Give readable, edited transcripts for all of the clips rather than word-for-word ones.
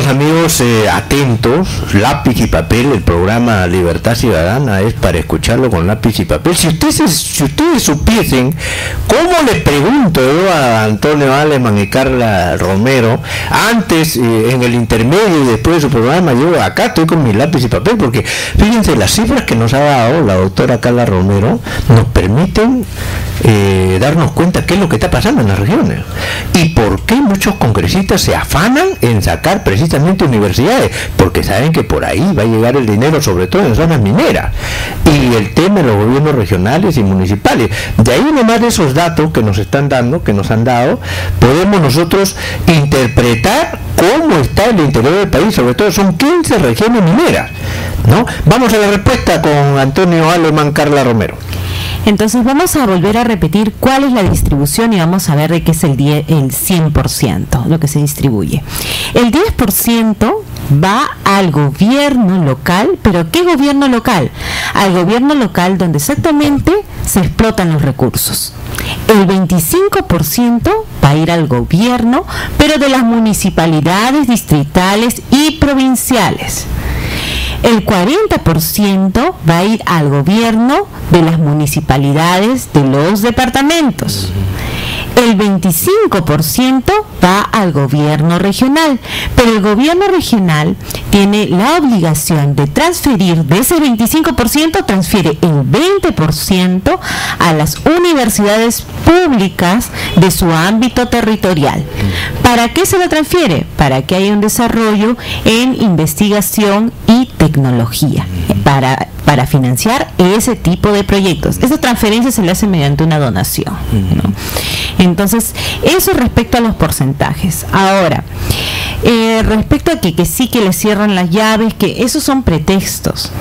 estimados amigos, atentos, lápiz y papel. El programa Libertad Ciudadana es para escucharlo con lápiz y papel. Si ustedes supiesen cómo le pregunto yo a Antonio Aleman y Carla Romero, antes, en el intermedio y después de su programa, yo acá estoy con mi lápiz y papel, porque fíjense, las cifras que nos ha dado la doctora Carla Romero nos permiten darnos cuenta qué es lo que está pasando en las regiones y por qué muchos congresistas se afanan en sacar precisamente universidades, porque saben que por ahí va a llegar el dinero, sobre todo en zonas mineras, y el tema de los gobiernos regionales y municipales. De ahí nomás de esos datos que nos están dando, que nos han dado, podemos nosotros interpretar cómo está el interior del país. Sobre todo son 15 regiones mineras, ¿no? Vamos a la respuesta con Antonio Aleman, Carla Romero. Entonces vamos a volver a repetir cuál es la distribución y vamos a ver de qué es el 100%, lo que se distribuye. El 10% va al gobierno local, pero ¿qué gobierno local? Al gobierno local donde exactamente se explotan los recursos. El 25% va a ir al gobierno, pero de las municipalidades, distritales y provinciales. El 40% va a ir al gobierno de las municipalidades de los departamentos. El 25% va al gobierno regional, pero el gobierno regional tiene la obligación de transferir, de ese 25%, transfiere el 20% a las universidades públicas de su ámbito territorial. ¿Para qué se lo transfiere? Para que haya un desarrollo en investigación y tecnología, para financiar ese tipo de proyectos. Esa transferencia se le hace mediante una donación, ¿no? Entonces, eso respecto a los porcentajes. Ahora, respecto a que sí que le cierran las llaves, que esos son pretextos.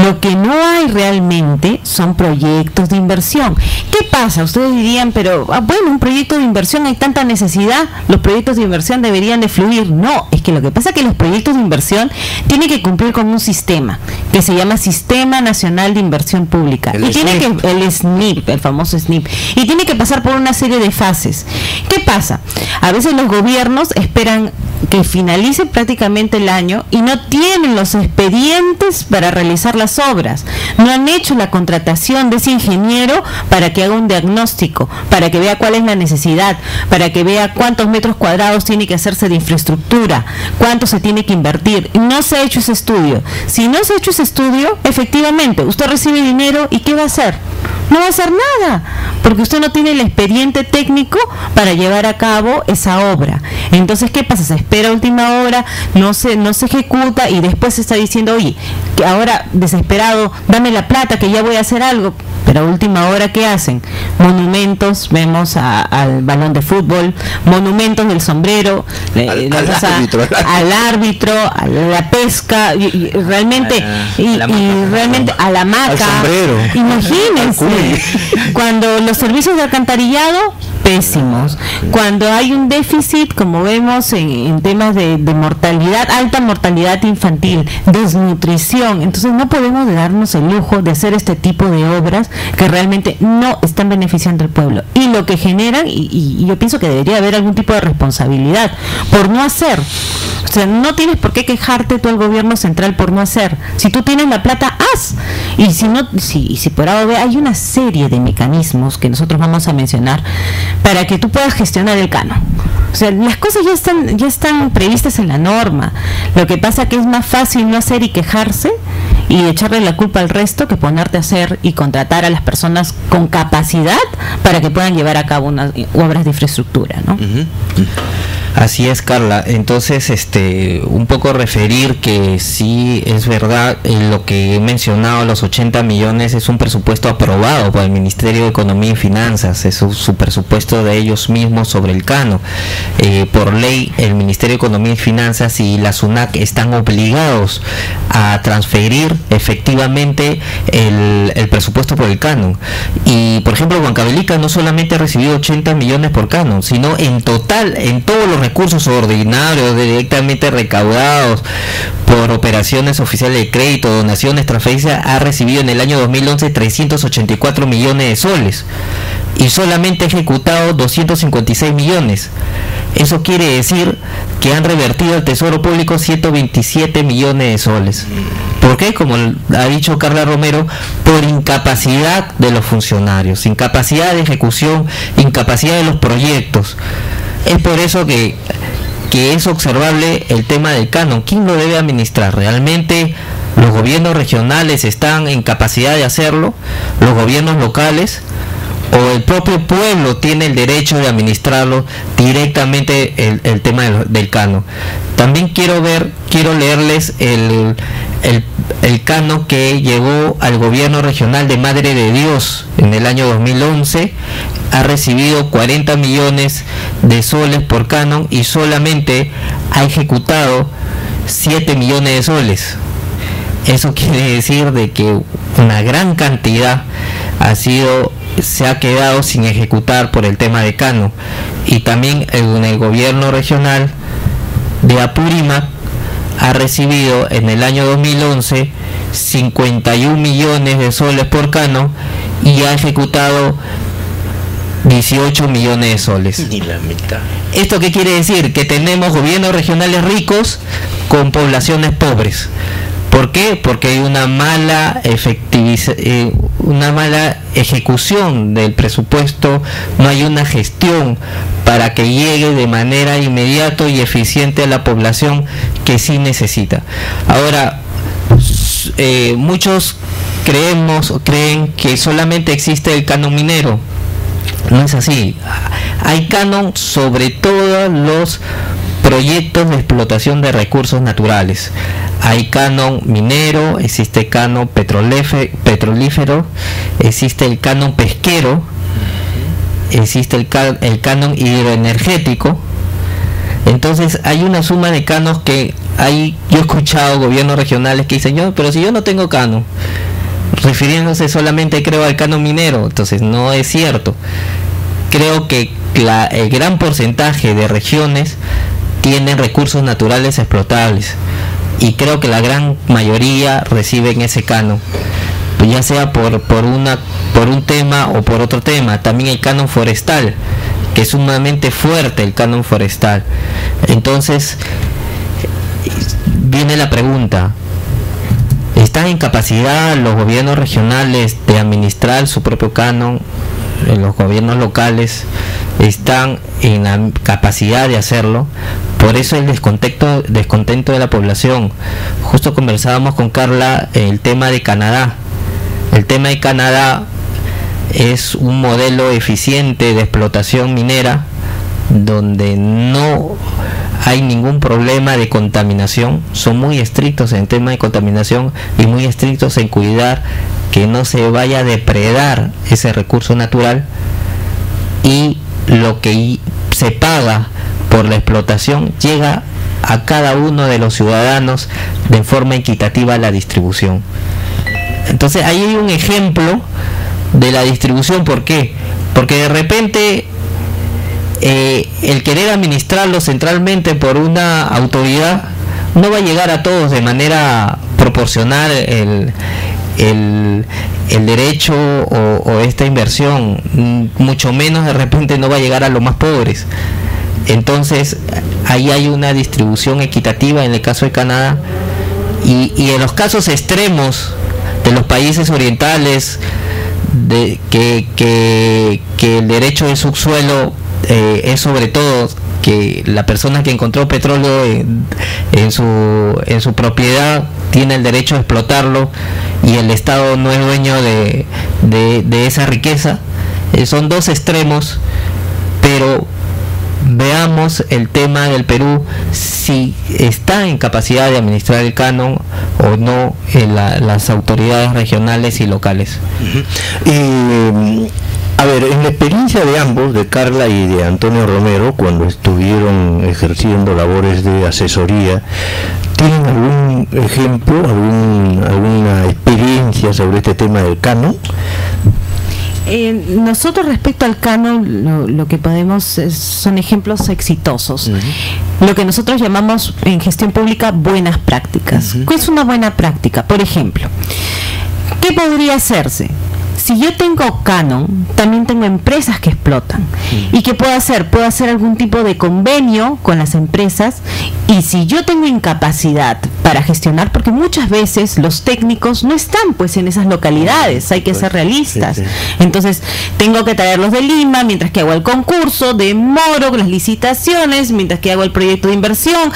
Lo que no hay realmente son proyectos de inversión. ¿Qué pasa? Ustedes dirían, pero bueno, un proyecto de inversión, hay tanta necesidad, los proyectos de inversión deberían de fluir. No, es que lo que pasa es que los proyectos de inversión tienen que cumplir con un sistema que se llama Sistema Nacional de Inversión Pública. El SNIP, el famoso SNIP. Y tiene que pasar por una serie de fases. ¿Qué pasa? A veces los gobiernos esperan que finalice prácticamente el año y no tienen los expedientes para realizar las obras. No han hecho la contratación de ese ingeniero para que haga un diagnóstico, para que vea cuál es la necesidad, para que vea cuántos metros cuadrados tiene que hacerse de infraestructura, cuánto se tiene que invertir. No se ha hecho ese estudio. Si no se ha hecho ese estudio, efectivamente, usted recibe dinero y ¿qué va a hacer? No va a hacer nada, porque usted no tiene el expediente técnico para llevar a cabo esa obra. Entonces, ¿qué pasa? Se espera a última hora, no se ejecuta y después se está diciendo, oye, que ahora desesperado, dame la plata que ya voy a hacer algo. Pero a última hora, ¿qué hacen? Monumentos, vemos al balón de fútbol, monumentos del sombrero, al árbitro, a la pesca, realmente a la hamaca. Imagínense, cuando los servicios de alcantarillado, pésimos. Cuando hay un déficit, como vemos en temas de mortalidad, alta mortalidad infantil, desnutrición, entonces no podemos darnos el lujo de hacer este tipo de obras que realmente no están beneficiando al pueblo. Y lo que generan, y yo pienso que debería haber algún tipo de responsabilidad por no hacer. O sea, no tienes por qué quejarte tú al gobierno central por no hacer. Si tú tienes la plata, haz. Y si no, si por ahora hay una serie de mecanismos que nosotros vamos a mencionar para que tú puedas gestionar el canon. O sea, las cosas ya están previstas en la norma. Lo que pasa que es más fácil no hacer y quejarse y echarle la culpa al resto que ponerte a hacer y contratar a las personas con capacidad para que puedan llevar a cabo unas obras de infraestructura, ¿no? Así es, Carla. Entonces, un poco referir que sí es verdad, lo que he mencionado, los 80 millones es un presupuesto aprobado por el Ministerio de Economía y Finanzas, es su presupuesto de ellos mismos sobre el canon. Por ley, el Ministerio de Economía y Finanzas y la SUNAC están obligados a transferir efectivamente el presupuesto por el canon. Y, por ejemplo, Huancavelica no solamente ha recibido 80 millones por canon, sino en total, en todos los los recursos ordinarios directamente recaudados por operaciones oficiales de crédito, donaciones, transferencias, ha recibido en el año 2011 384 millones de soles y solamente ha ejecutado 256 millones. Eso quiere decir que han revertido al Tesoro Público 127 millones de soles. ¿Por qué? Como ha dicho Carla Romero, por incapacidad de los funcionarios, incapacidad de ejecución, incapacidad de los proyectos. Es por eso que es observable el tema del canon. ¿Quién lo debe administrar? ¿Realmente los gobiernos regionales están en capacidad de hacerlo? ¿Los gobiernos locales? ¿O el propio pueblo tiene el derecho de administrarlo directamente el tema del canon? También quiero leerles el canon que llegó al gobierno regional de Madre de Dios en el año 2011. Ha recibido 40 millones de soles por canon y solamente ha ejecutado 7 millones de soles. Eso quiere decir de que una gran cantidad se ha quedado sin ejecutar por el tema de canon. Y también en el gobierno regional de Apurímac ha recibido en el año 2011 51 millones de soles por canon y ha ejecutado 18 millones de soles. Ni la mitad. ¿Esto qué quiere decir? Que tenemos gobiernos regionales ricos con poblaciones pobres. ¿Por qué? Porque hay una mala ejecución del presupuesto, no hay una gestión para que llegue de manera inmediata y eficiente a la población que sí necesita. Ahora, muchos creen que solamente existe el canon minero. No es así. Hay canon sobre todos los proyectos de explotación de recursos naturales. Hay canon minero, existe canon petrolífero, existe el canon pesquero, existe el canon hidroenergético. Entonces hay una suma de canos que yo he escuchado gobiernos regionales que dicen, pero si yo no tengo canon, refiriéndose solamente creo al canon minero. Entonces no es cierto. Creo que el gran porcentaje de regiones tienen recursos naturales explotables y creo que la gran mayoría reciben ese canon, ya sea por un tema o por otro tema. También el canon forestal, que es sumamente fuerte el canon forestal. Entonces viene la pregunta: ¿están en capacidad los gobiernos regionales de administrar su propio canon? Los gobiernos locales están en la capacidad de hacerlo. Por eso el descontento de la población. Justo conversábamos con Carla el tema de Canadá. El tema de Canadá es un modelo eficiente de explotación minera donde no hay ningún problema de contaminación. Son muy estrictos en el tema de contaminación y muy estrictos en cuidar que no se vaya a depredar ese recurso natural, y lo que se paga por la explotación llega a cada uno de los ciudadanos de forma equitativa a la distribución. Entonces ahí hay un ejemplo de la distribución. ¿Por qué? Porque de repente el querer administrarlo centralmente por una autoridad no va a llegar a todos de manera proporcional el derecho o esta inversión, mucho menos de repente no va a llegar a los más pobres. Entonces ahí hay una distribución equitativa en el caso de Canadá, y en los casos extremos de los países orientales, de que el derecho de subsuelo es sobre todo que la persona que encontró petróleo en su propiedad tiene el derecho a explotarlo y el Estado no es dueño de esa riqueza. Son dos extremos, pero veamos el tema del Perú, si está en capacidad de administrar el canon o no las autoridades regionales y locales. A ver, en la experiencia de ambos, de Carla y de Antonio Romero, cuando estuvieron ejerciendo labores de asesoría, ¿tienen algún ejemplo, alguna experiencia sobre este tema del canon? Nosotros respecto al canon lo que podemos son ejemplos exitosos. Lo que nosotros llamamos en gestión pública buenas prácticas. ¿Qué es una buena práctica? Por ejemplo, ¿qué podría hacerse? Si yo tengo canon, también tengo empresas que explotan. ¿Y qué puedo hacer? Puedo hacer algún tipo de convenio con las empresas, y si yo tengo incapacidad para gestionar, porque muchas veces los técnicos no están pues en esas localidades, hay que ser realistas. Entonces tengo que traerlos de Lima mientras que hago el concurso, demoro las licitaciones, mientras que hago el proyecto de inversión.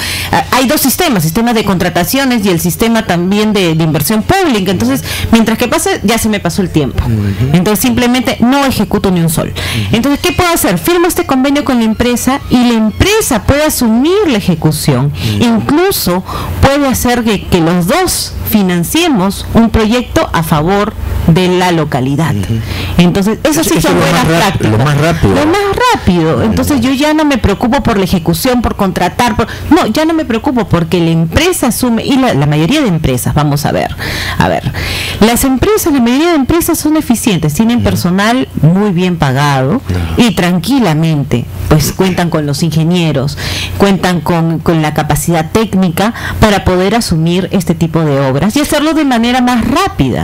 Hay dos sistemas, sistema de contrataciones y el sistema también de inversión pública. Entonces, mientras que pase, ya se me pasó el tiempo. Entonces simplemente no ejecuto ni un sol. Entonces, ¿qué puedo hacer? Firmo este convenio con la empresa y la empresa puede asumir la ejecución. Incluso puede hacer que los dos financiemos un proyecto a favor de la localidad. Entonces, eso sí son buenas prácticas. Lo más rápido. Lo más rápido. Entonces, yo ya no me preocupo por la ejecución, por contratar. No, ya no me preocupo porque la empresa asume, y la mayoría de empresas, vamos a ver. Las empresas, la mayoría de empresas son eficientes, tienen personal muy bien pagado y tranquilamente pues cuentan con los ingenieros, cuentan con la capacidad técnica para poder asumir este tipo de obras y hacerlo de manera más rápida.